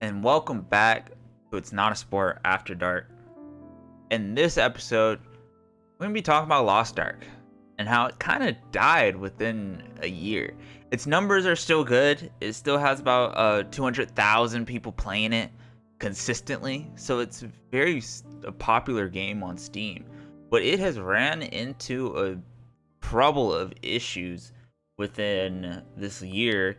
and welcome back to It's Not a Sport After Dark. In this episode, we're going to be talking about Lost Ark and how it kind of died within a year. Its numbers are still good. It still has about 200,000 people playing it consistently, so it's a popular game on Steam. But it has ran into a trouble of issues within this year.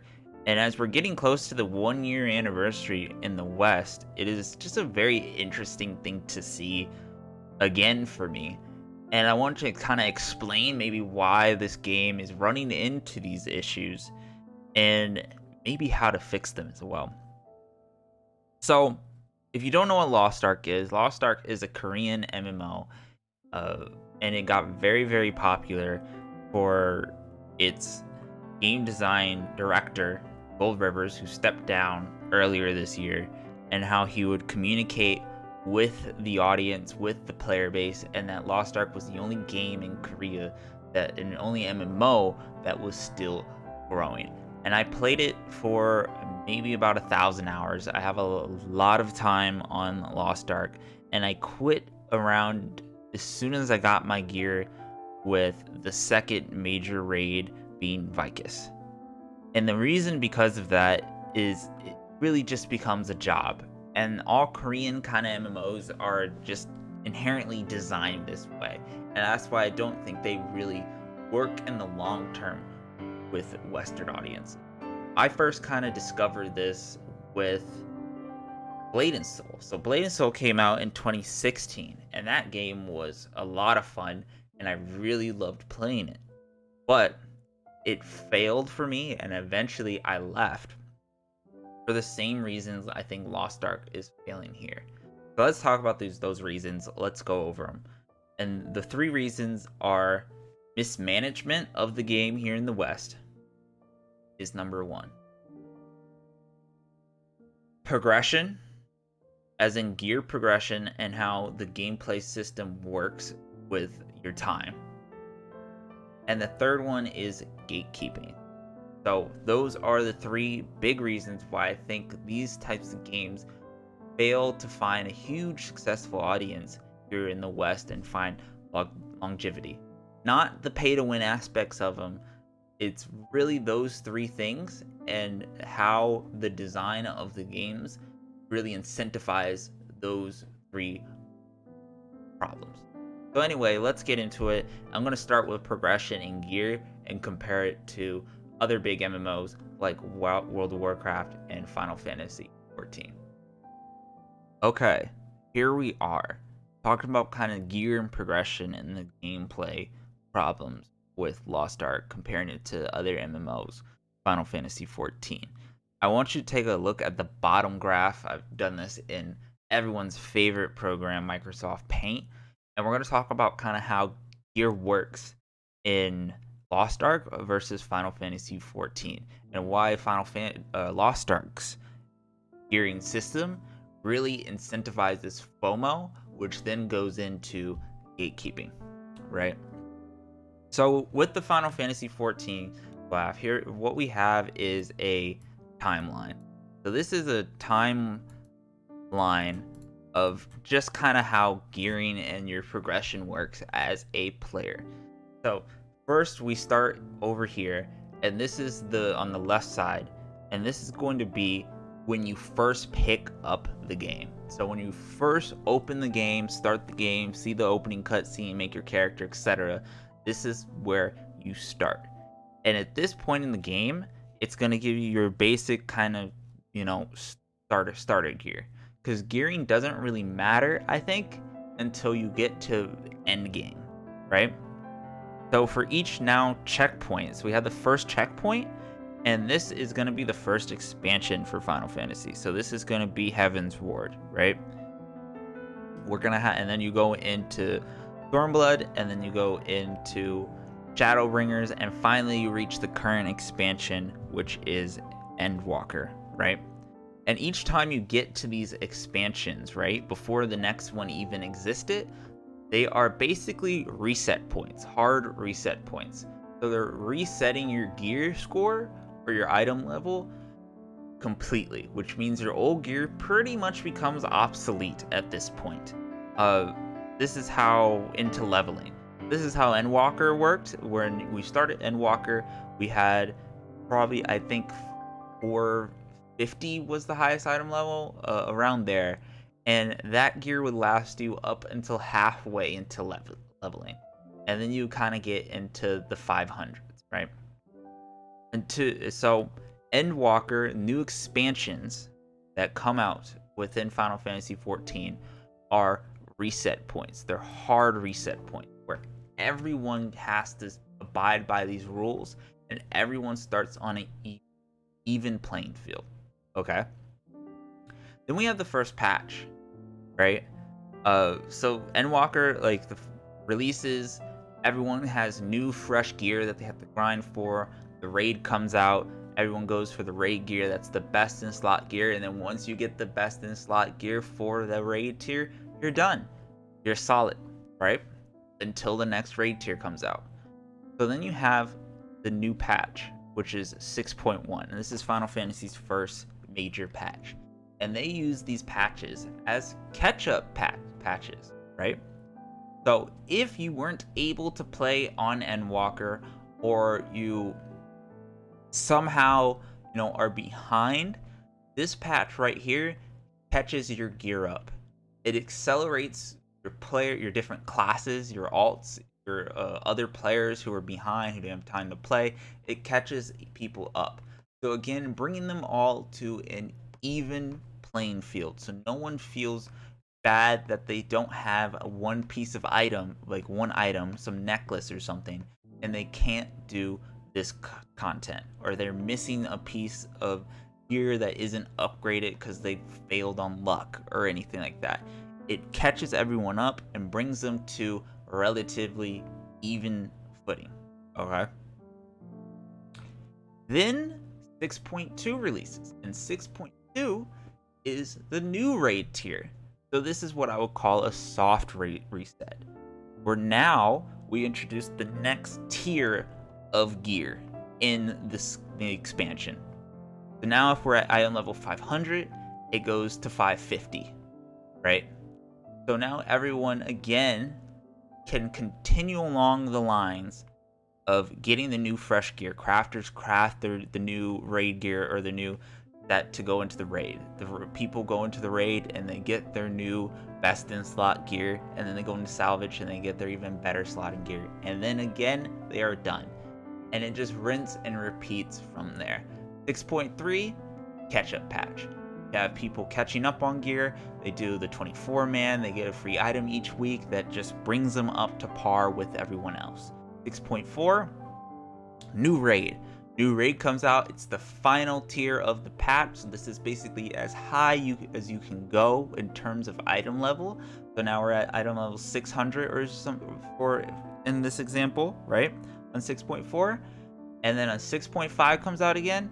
And as we're getting close to the 1 year anniversary in the West, it is just a very interesting thing to see again for me. And I want to kind of explain maybe why this game is running into these issues and maybe how to fix them as well. So, if you don't know what Lost Ark is a Korean MMO, and it got very, very popular for its game design director, Gold Rivers, who stepped down earlier this year, and how he would communicate with the audience, with the player base, and that Lost Ark was the only game in Korea and only MMO that was still growing. And I played it for maybe about 1,000 hours. I have a lot of time on Lost Ark, and I quit around as soon as I got my gear, with the second major raid being Vicus. And the reason because of that is it really just becomes a job. And all Korean kind of MMOs are just inherently designed this way. And that's why I don't think they really work in the long term with Western audience. I first kind of discovered this with Blade and Soul. So Blade and Soul came out in 2016, and that game was a lot of fun, and I really loved playing it. But it failed for me, and eventually I left for the same reasons I think Lost Ark is failing here. So let's talk about those reasons. Let's go over them. And the three reasons are: mismanagement of the game here in the West is number one. Progression, as in gear progression and how the gameplay system works with your time. And the third one is gatekeeping. So those are the three big reasons why I think these types of games fail to find a huge successful audience here in the West and find longevity. Not the pay to win aspects of them. It's really those three things, and how the design of the games really incentivize those three problems. So anyway, let's get into it. I'm going to start with progression in gear and compare it to other big MMOs like World of Warcraft and Final Fantasy 14. Okay, here we are talking about kind of gear and progression and the gameplay problems with Lost Ark, comparing it to other MMOs, Final Fantasy 14. I want you to take a look at the bottom graph. I've done this in everyone's favorite program, Microsoft Paint. And we're going to talk about kind of how gear works in Lost Ark versus Final Fantasy 14, and why Lost Ark's gearing system really incentivizes FOMO, which then goes into gatekeeping, right? So with the Final Fantasy 14 graph here, what we have is a timeline. So this is a timeline of just kind of how gearing and your progression works as a player. So first we start over here, and this is on the left side, and this is going to be when you first pick up the game. So when you first open the game, start the game, see the opening cutscene, make your character, etc., this is where you start. And at this point in the game, it's going to give you your basic kind of, starter gear. Because gearing doesn't really matter, I think, until you get to end game, right? So for each now checkpoint, so we have the first checkpoint, and this is going to be the first expansion for Final Fantasy. So this is going to be Heaven's Ward, right? We're going to and then you go into Stormblood, and then you go into Shadowbringers, and finally you reach the current expansion, which is Endwalker, right? And each time you get to these expansions, right, before the next one even existed, they are basically reset points, hard reset points. So they're resetting your gear score or your item level completely, which means your old gear pretty much becomes obsolete at this point. This is how into leveling. This is how Endwalker worked. When we started Endwalker, we had probably, I think, 450 was the highest item level, around there, and that gear would last you up until halfway into leveling, and then you kind of get into the 500s, right? So Endwalker new expansions that come out within Final Fantasy 14 are reset points. They're hard reset points where everyone has to abide by these rules and everyone starts on an even playing field. Okay? Then we have the first patch, right? So Endwalker, like the releases, everyone has new fresh gear that they have to grind for. The raid comes out, everyone goes for the raid gear that's the best in slot gear, and then once you get the best in slot gear for the raid tier, you're done. You're solid, right? Until the next raid tier comes out. So then you have the new patch, which is 6.1, and this is Final Fantasy's first major patch. And they use these patches as catch-up patches, right? So if you weren't able to play on Endwalker, or you somehow, are behind, this patch right here catches your gear up. It accelerates your different classes, your alts, your other players who are behind, who don't have time to play. It catches people up. So again, bringing them all to an even playing field, so no one feels bad that they don't have one piece of item, like one item, some necklace or something, and they can't do this content, or they're missing a piece of gear that isn't upgraded because they failed on luck or anything like that. It catches everyone up and brings them to relatively even footing. Okay. Then 6.2 releases, and 6.2 is the new raid tier. So this is what I would call a soft reset, where now we introduce the next tier of gear in the expansion. So now if we're at item level 500, it goes to 550, right? So now everyone again can continue along the lines of getting the new fresh gear. Crafters craft the new raid gear, or the new that to go into the raid. The people go into the raid and they get their new best in slot gear, and then they go into salvage and they get their even better slotting gear, and then again they are done, and it just rinse and repeats from there. 6.3 catch-up patch. You have people catching up on gear. They do the 24-man. They get a free item each week that just brings them up to par with everyone else. 6.4 new raid. New raid comes out. It's the final tier of the patch. So this is basically as high as you can go in terms of item level. So now we're at item level 600 or something for in this example, right? On 6.4, and then on 6.5 comes out again.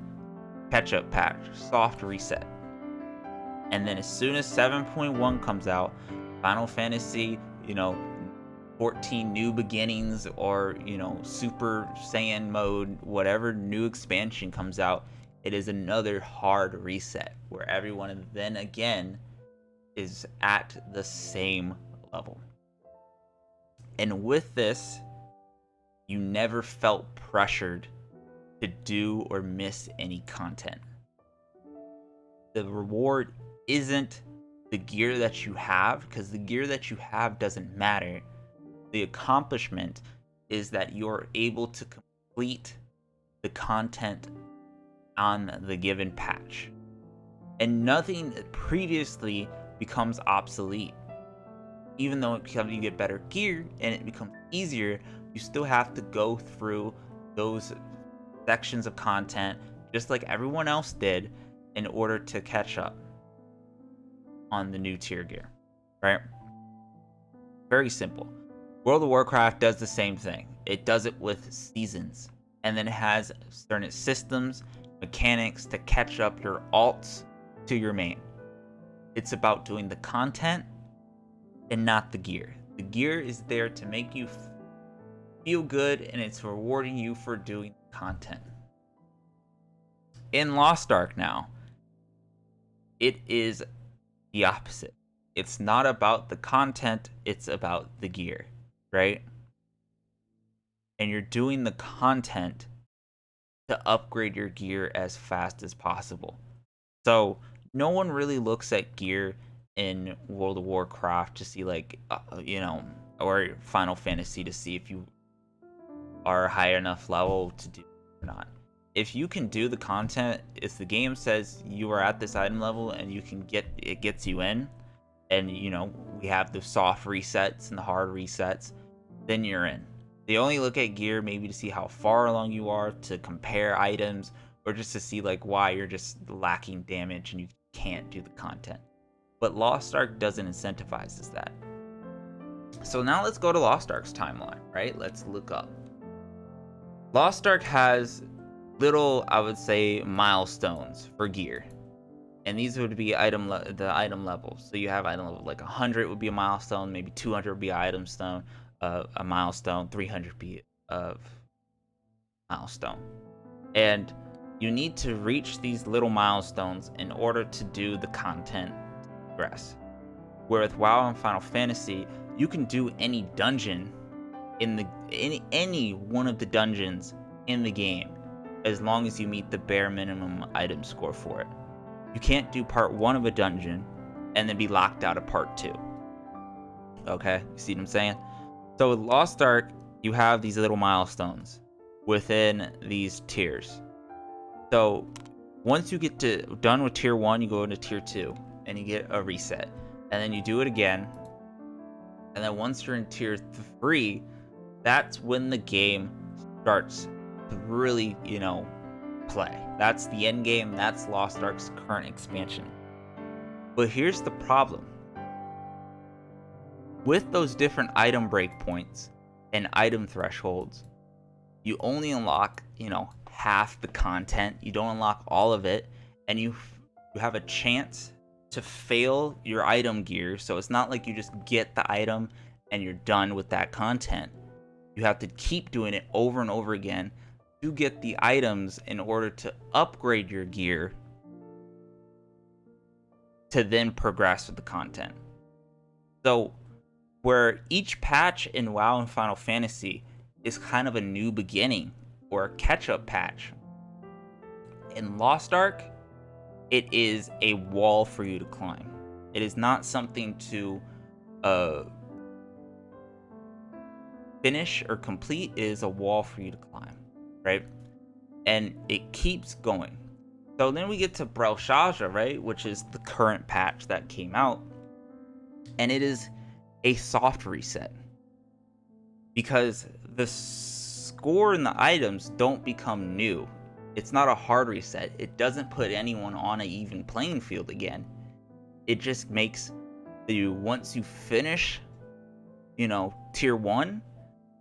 Catch-up patch, soft reset. And then as soon as 7.1 comes out, Final Fantasy, 14 New Beginnings, or Super Saiyan mode, whatever new expansion comes out, it is another hard reset where everyone then again is at the same level. And with this, you never felt pressured to do or miss any content. The reward isn't the gear that you have, because the gear that you have doesn't matter. The accomplishment is that you're able to complete the content on the given patch, and nothing previously becomes obsolete. Even though you get better gear and it becomes easier, you still have to go through those sections of content just like everyone else did in order to catch up on the new tier gear, right? Very simple. World of Warcraft does the same thing. It does it with seasons, and then it has certain systems, mechanics to catch up your alts to your main. It's about doing the content and not the gear. The gear is there to make you feel good, and it's rewarding you for doing content. In Lost Ark now, it is the opposite. It's not about the content, it's about the gear, right? And you're doing the content to upgrade your gear as fast as possible. So no one really looks at gear in World of Warcraft to see or Final Fantasy to see if you are high enough level to do it or not. If you can do the content, if the game says you are at this item level and you can it gets you in, and we have the soft resets and the hard resets, then you're in. They only look at gear maybe to see how far along you are, to compare items, or just to see why you're just lacking damage and you can't do the content. But Lost Ark doesn't incentivize that. So now let's go to Lost Ark's timeline, right? Let's look up. Lost Ark has little, I would say, milestones for gear. And these would be the item levels. So you have item level 100 would be a milestone, maybe 200 would be a milestone, 300 be a milestone. And you need to reach these little milestones in order to do the content progress. Where with WoW and Final Fantasy, you can do any dungeon in any one of the dungeons in the game as long as you meet the bare minimum item score for it. You can't do part 1 of a dungeon and then be locked out of part 2. Okay, you see what I'm saying? So with Lost Ark, you have these little milestones within these tiers. So once you get done with tier 1, you go into tier 2 and you get a reset. And then you do it again. And then once you're in tier 3, that's when the game starts to really, play. That's the end game. That's Lost Ark's current expansion. But here's the problem. With those different item breakpoints and item thresholds, you only unlock, half the content. You don't unlock all of it, and you have a chance to fail your item gear. So it's not like you just get the item and you're done with that content. You have to keep doing it over and over again to get the items in order to upgrade your gear to then progress with the content. So where each patch in WoW and Final Fantasy is kind of a new beginning or a catch-up patch, in Lost Ark, it is a wall for you to climb. It is not something to finish or complete. It is a wall for you to climb, right? And it keeps going. So then we get to Brelshaza, right? Which is the current patch that came out. And it is a soft reset. Because the score and the items don't become new. It's not a hard reset. It doesn't put anyone on an even playing field again. It just makes once you finish, tier 1,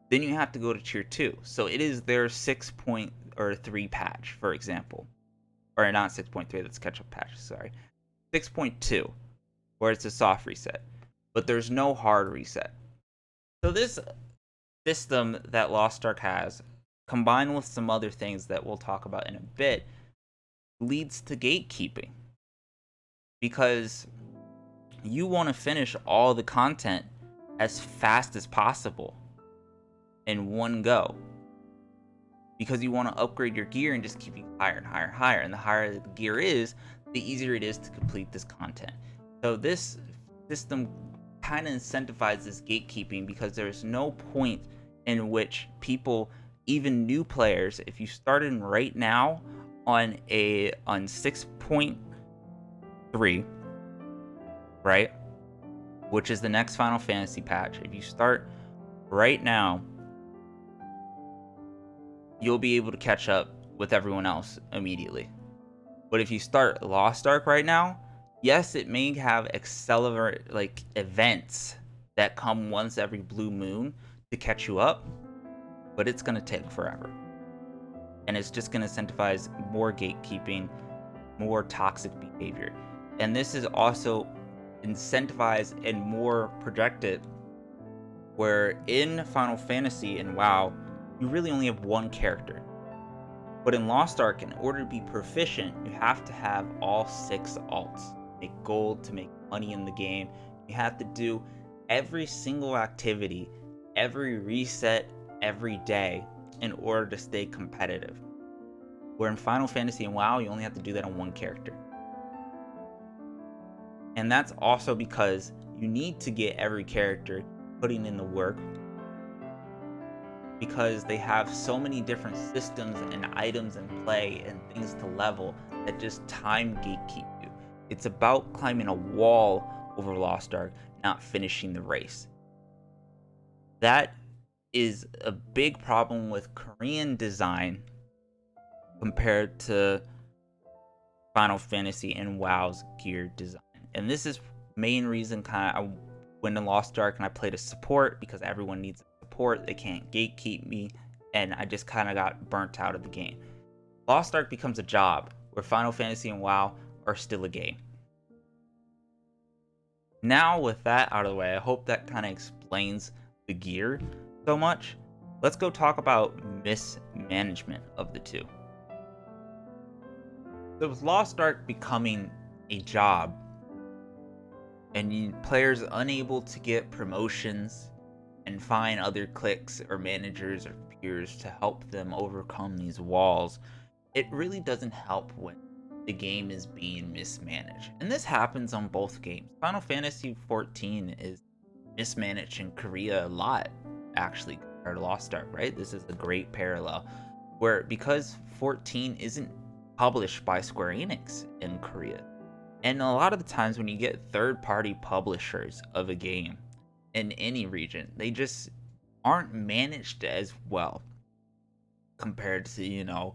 then you have to go to tier 2. So it is their 6.3 patch, for example. Or not 6.3, that's catch-up patch, sorry. 6.2, where it's a soft reset. But there's no hard reset. So this system that Lost Ark has, combined with some other things that we'll talk about in a bit, leads to gatekeeping. Because you want to finish all the content as fast as possible in one go. Because you want to upgrade your gear and just keep it higher and higher and higher. And the higher the gear is, the easier it is to complete this content. So this system kind of incentivizes gatekeeping because there's no point in which people, even new players, if you started right now on 6.3, right, which is the next Final Fantasy patch, if you start right now, you'll be able to catch up with everyone else immediately. But if you start Lost Ark right now, yes, it may have accelerate events that come once every blue moon to catch you up, but it's going to take forever. And it's just going to incentivize more gatekeeping, more toxic behavior. And this is also incentivized and more projected, where in Final Fantasy and WoW, you really only have one character. But in Lost Ark, in order to be proficient, you have to have all 6 alts make gold, to make money in the game. You have to do every single activity, every reset, every day in order to stay competitive. Where in Final Fantasy and WoW, you only have to do that on one character. And that's also because you need to get every character putting in the work, because they have so many different systems and items in play and things to level that just time gatekeep you. It's about climbing a wall over Lost Ark, not finishing the race. That is a big problem with Korean design compared to Final Fantasy and WoW's gear design. And this is main reason I went in Lost Ark and I played a support, because everyone needs support. They can't gatekeep me, and I just kind of got burnt out of the game. Lost Ark becomes a job, where Final Fantasy and WoW are still a game. Now with that out of the way, I hope that kind of explains the gear so much. Let's go talk about mismanagement of the two. So with Lost Ark becoming a job, and players unable to get promotions and find other cliques or managers or peers to help them overcome these walls, it really doesn't help when the game is being mismanaged. And this happens on both games. Final Fantasy 14 is mismanaged in Korea a lot, actually, compared to Lost Ark, right? This is a great parallel, where because 14 isn't published by Square Enix in Korea, and a lot of the times when you get third-party publishers of a game in any region, they just aren't managed as well compared to,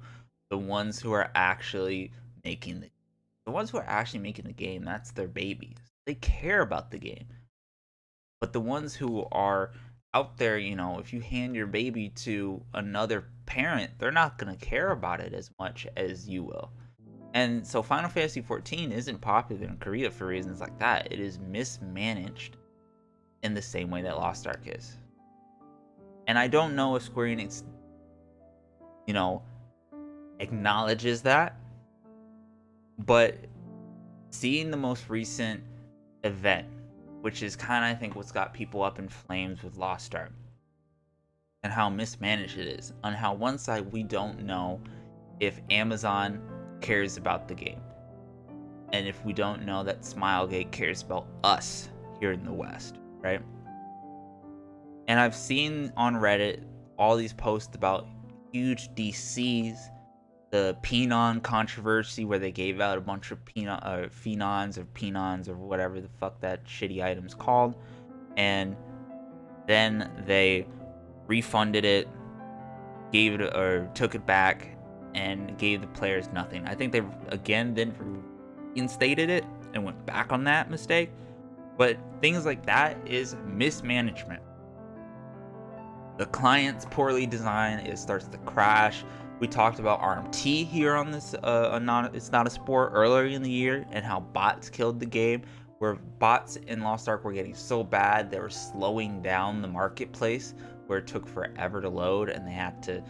the ones who are actually making the ones who are actually making the game. That's their babies. They care about the game. But the ones who are out there, if you hand your baby to another parent, they're not going to care about it as much as you will. And so Final Fantasy 14 isn't popular in Korea for reasons like that. It is mismanaged in the same way that Lost Ark is. And I don't know if Square Enix, acknowledges that. But seeing the most recent event, which is kind of, I think, what's got people up in flames with Lost Ark, and how mismanaged it is. On how one side, we don't know if Amazon cares about the game, and if we don't know that Smilegate cares about us here in the West, right? And I've seen on Reddit all these posts about huge DCs, the Penon controversy, where they gave out a bunch of Penons or whatever the fuck that shitty item's called, and then they refunded it, gave it or took it back, and gave the players nothing. I think they again then reinstated it and went back on that mistake. But things like that is mismanagement. The client's poorly designed, it starts to crash. We talked about RMT here on this It's Not a Sport earlier in the year, and how bots killed the game, where bots in Lost Ark were getting so bad they were slowing down the marketplace, where it took forever to load, and they had to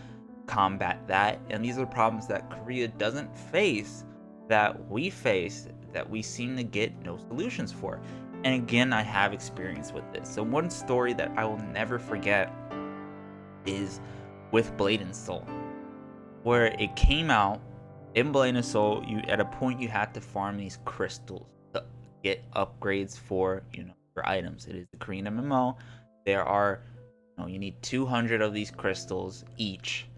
combat that. And these are problems that Korea doesn't face, that we face, that we seem to get no solutions for. And again, I have experience with this. So one story that I will never forget is with Blade and Soul, where it came out in Blade and Soul, at a point you had to farm these crystals to get upgrades for your items. It is the Korean MMO. There are you need 200 of these crystals each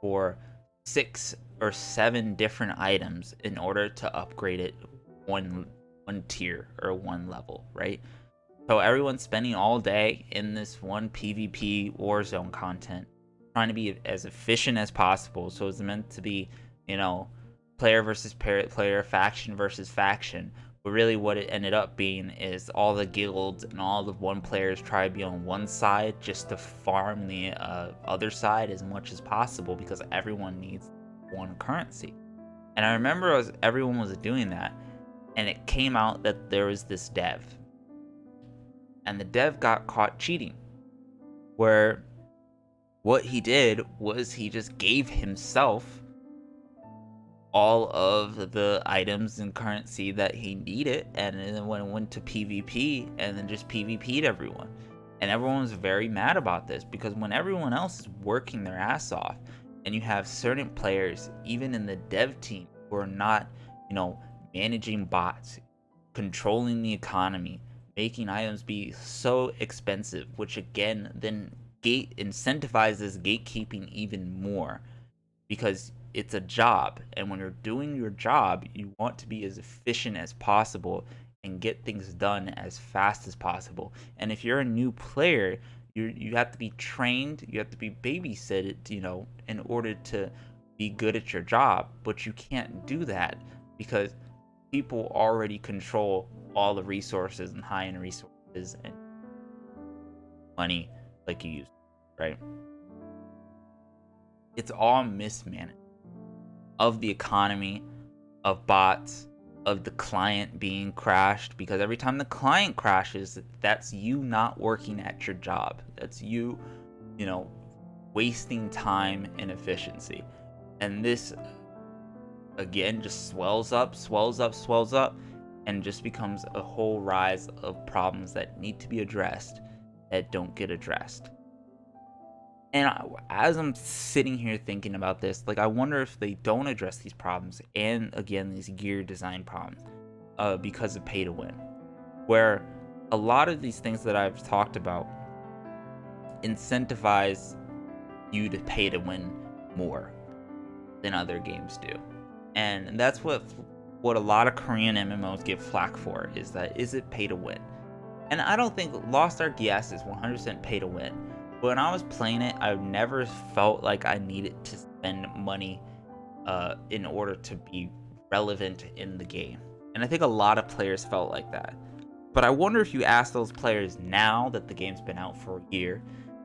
for 6 or 7 different items in order to upgrade it one tier or one level, right? So everyone's spending all day in this one PvP Warzone content, trying to be as efficient as possible. So it's meant to be, player versus player, faction versus faction. But really what it ended up being is all the guilds and all the one players try to be on one side just to farm the other side as much as possible, because everyone needs one currency. And I remember as everyone was doing that, and it came out that there was this dev. And the dev got caught cheating, where what he did was he just gave himself all of the items and currency that he needed, and then when it went to PvP, and then just PvP'd everyone. And everyone was very mad about this, because when everyone else is working their ass off, and you have certain players, even in the dev team, who are not, managing bots, controlling the economy, making items be so expensive, which again then incentivizes gatekeeping even more, because it's a job, and when you're doing your job, you want to be as efficient as possible and get things done as fast as possible. And if you're a new player, you have to be trained, you have to be babysitted, in order to be good at your job. But you can't do that because people already control all the resources and high-end resources and money like you used to, right? It's all mismanaged of the economy, of bots, of the client being crashed, because every time the client crashes, that's you not working at your job. That's you, wasting time and efficiency. And this, again, just swells up, and just becomes a whole rise of problems that need to be addressed that don't get addressed. And as I'm sitting here thinking about this, I wonder if they don't address these problems, and again, these gear design problems, because of pay to win, where a lot of these things that I've talked about incentivize you to pay to win more than other games do. And that's what a lot of Korean MMOs get flack for, is it pay to win? And I don't think Lost Ark, yes, is 100% pay to win. But when I was playing it, I never felt like I needed to spend money in order to be relevant in the game. And I think a lot of players felt like that. But I wonder if you ask those players now that the game's been out for a year,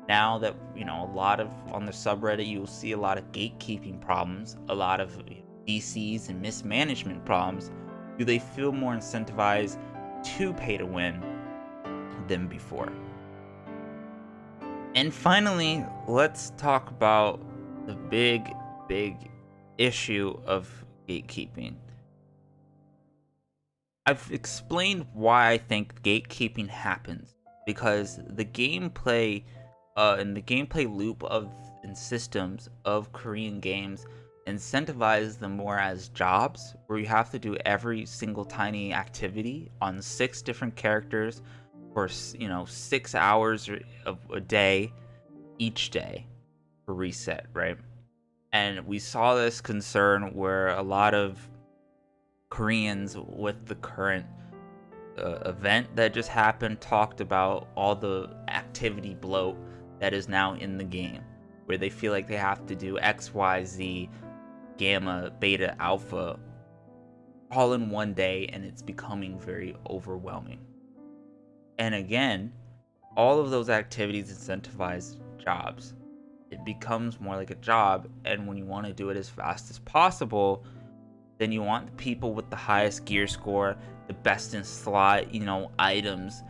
now that, a lot of, on the subreddit, you'll see a lot of gatekeeping problems, a lot of DCs and mismanagement problems. Do they feel more incentivized to pay to win than before? And finally, let's talk about the big issue of gatekeeping. I've explained why I think gatekeeping happens, because the gameplay and the gameplay loop and systems of Korean games incentivize them more as jobs, where you have to do every single tiny activity on 6 different characters for 6 hours of a day, each day, for reset, right? And we saw this concern where a lot of Koreans, with the current event that just happened, talked about all the activity bloat that is now in the game, where they feel like they have to do X, Y, Z, Gamma, Beta, Alpha all in one day, and it's becoming very overwhelming. And again, all of those activities incentivize jobs. It becomes more like a job, and when you want to do it as fast as possible, then you want the people with the highest gear score, the best in slot, items,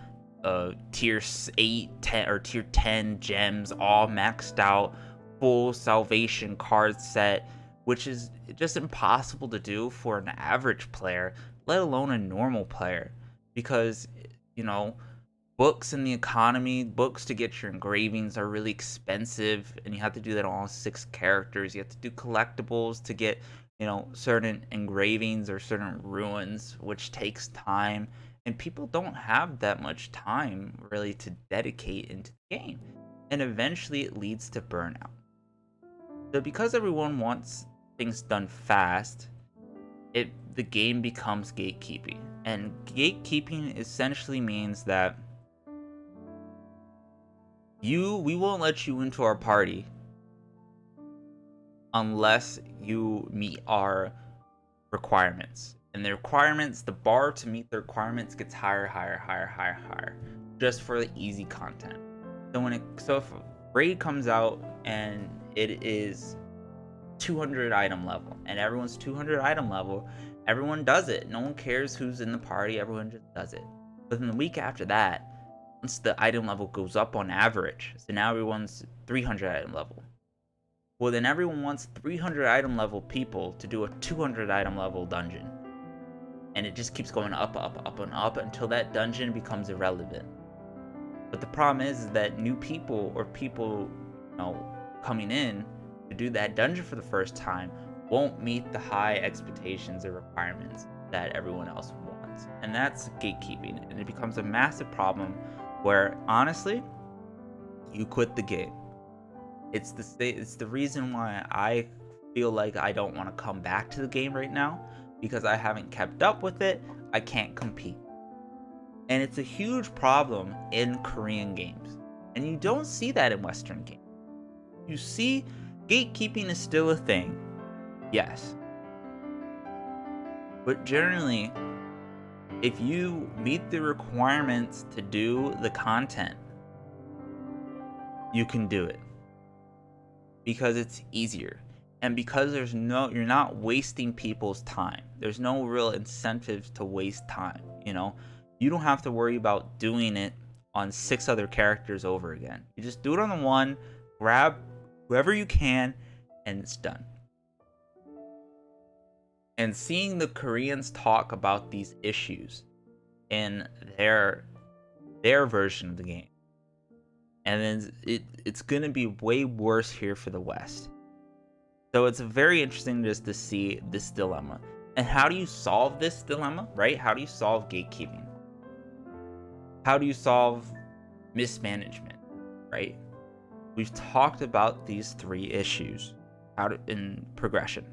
tier 8, 10, or tier 10 gems, all maxed out, full salvation card set, which is just impossible to do for an average player, let alone a normal player, because, books in the economy, books to get your engravings are really expensive, and you have to do that on all 6 characters. You have to do collectibles to get, certain engravings or certain ruins, which takes time, and people don't have that much time really to dedicate into the game, and eventually it leads to burnout. So because everyone wants things done fast, the game becomes gatekeeping, and gatekeeping essentially means that we won't let you into our party unless you meet our requirements. And the bar to meet the requirements gets higher, just for the easy content. So if a raid comes out and it is 200 item level, and everyone's 200 item level, everyone does it. No one cares who's in the party, everyone just does it. But then the week after that, once the item level goes up on average, so now everyone's 300 item level, Well, then everyone wants 300 item level people to do a 200 item level dungeon. And it just keeps going up, up, up, and up until that dungeon becomes irrelevant. But the problem is that new people or people, coming in to do that dungeon for the first time won't meet the high expectations or requirements that everyone else wants. And that's gatekeeping. And it becomes a massive problem where, honestly, you quit the game. It's the reason why I feel like I don't want to come back to the game right now, because I haven't kept up with it. I can't compete. And it's a huge problem in Korean games. And you don't see that in Western games. You see, gatekeeping is still a thing. Yes. But generally, if you meet the requirements to do the content, you can do it. Because it's easier. And because you're not wasting people's time. There's no real incentive to waste time, You don't have to worry about doing it on 6 other characters over again. You just do it on the one, grab whoever you can, and it's done. And seeing the Koreans talk about these issues in their version of the game, and then it's gonna be way worse here for the West. So it's very interesting just to see this dilemma. And how do you solve this dilemma, right? How do you solve gatekeeping? How do you solve mismanagement, right? We've talked about these 3 issues in progression.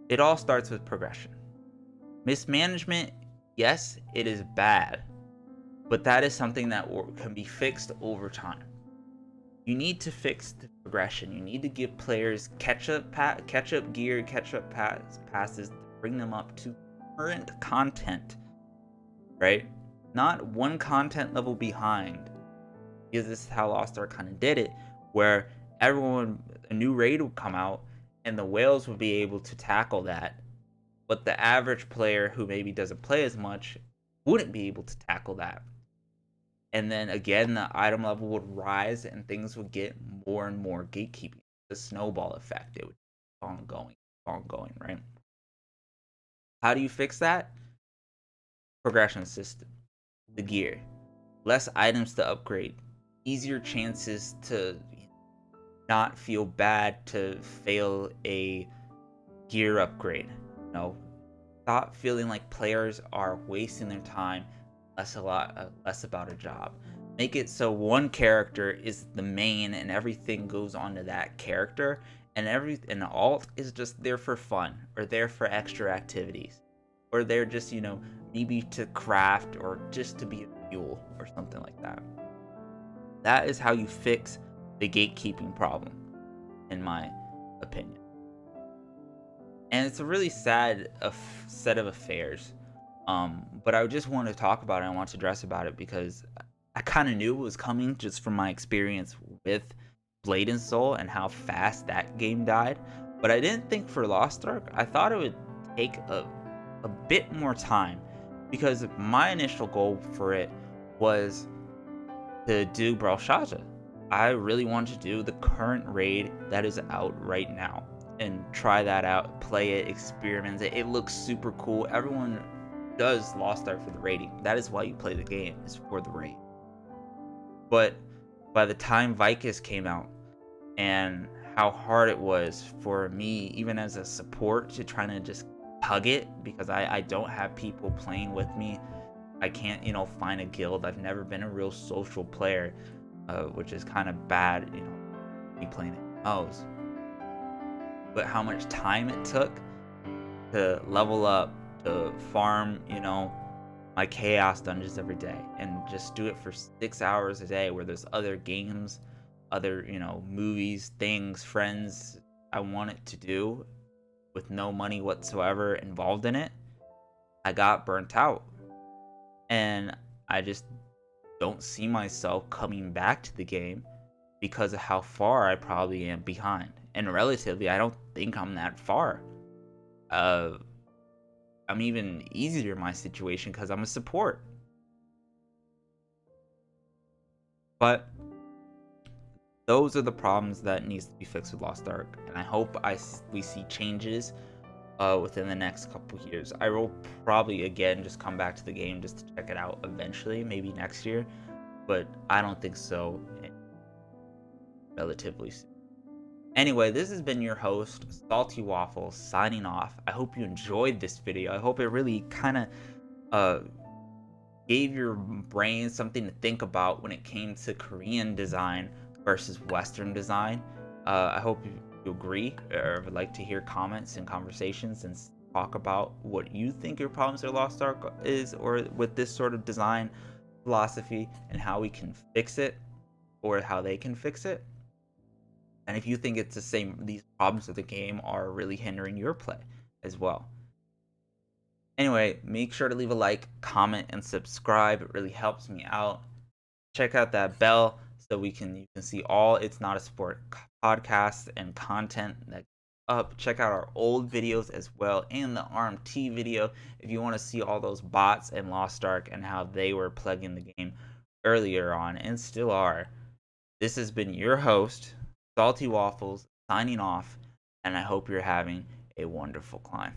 It all starts with progression. Mismanagement, yes, it is bad, but that is something that can be fixed over time. You need to fix the progression. You need to give players catch-up gear, catch-up passes to bring them up to current content, right? Not one content level behind. Because this is how Lost Ark kind of did it, where a new raid would come out, and the whales would be able to tackle that. But the average player who maybe doesn't play as much wouldn't be able to tackle that. And then again, the item level would rise and things would get more and more gatekeeping. The snowball effect. It would keep ongoing, right? How do you fix that? Progression system. The gear. Less items to upgrade. Easier chances to not feel bad to fail a gear upgrade. Stop feeling like players are wasting their time. Less about a job. Make it so one character is the main and everything goes on to that character, and the alt is just there for fun or there for extra activities, or they're just maybe to craft or just to be a fuel or something like that. That is how you fix the gatekeeping problem, in my opinion. And it's a really sad set of affairs. But I just want to talk about it. I want to address about it because I kind of knew it was coming just from my experience with Blade and Soul and how fast that game died. But I didn't think for Lost Ark, I thought it would take a bit more time, because my initial goal for it was to do brelshaza. I really wanted to do the current raid that is out right now and try that out, play it, experiment it. It looks super cool. Everyone does Lost Ark for the raiding. That is why you play the game, is for the raid. But by the time Vicus came out, and how hard it was for me, even as a support, to try to just hug it, because I don't have people playing with me. I can't, find a guild. I've never been a real social player, which is kind of bad, me playing it knows. But how much time it took to level up, to farm, my chaos dungeons every day, and just do it for 6 hours a day, where there's other games, other, movies, things, friends I wanted to do with no money whatsoever involved in it. I got burnt out, and I just don't see myself coming back to the game because of how far I probably am behind. And relatively, I don't think I'm that far. I'm even easier in my situation because I'm a support. But those are the problems that needs to be fixed with Lost Ark, and I hope we see changes within the next couple years. I will probably again just come back to the game just to check it out eventually, maybe next year, but I don't think so relatively soon. Anyway, this has been your host, Salty Waffles, signing off. I hope you enjoyed this video. I hope it really kind of uh, gave your brain something to think about when it came to Korean design versus Western design. I hope you agree or would like to hear comments and conversations and talk about what you think your problems with Lost Ark is, or with this sort of design philosophy, and how we can fix it or how they can fix it. And if you think it's the same, these problems of the game are really hindering your play as well. Anyway, make sure to leave a like, comment, and subscribe. It really helps me out. Check out that bell so you can see all It's Not a Sport podcasts and content that's up. Check out our old videos as well, and the RMT video if you want to see all those bots and Lost Ark and how they were plugging the game earlier on and still are. This has been your host, Salty Waffles, signing off, and I hope you're having a wonderful climb.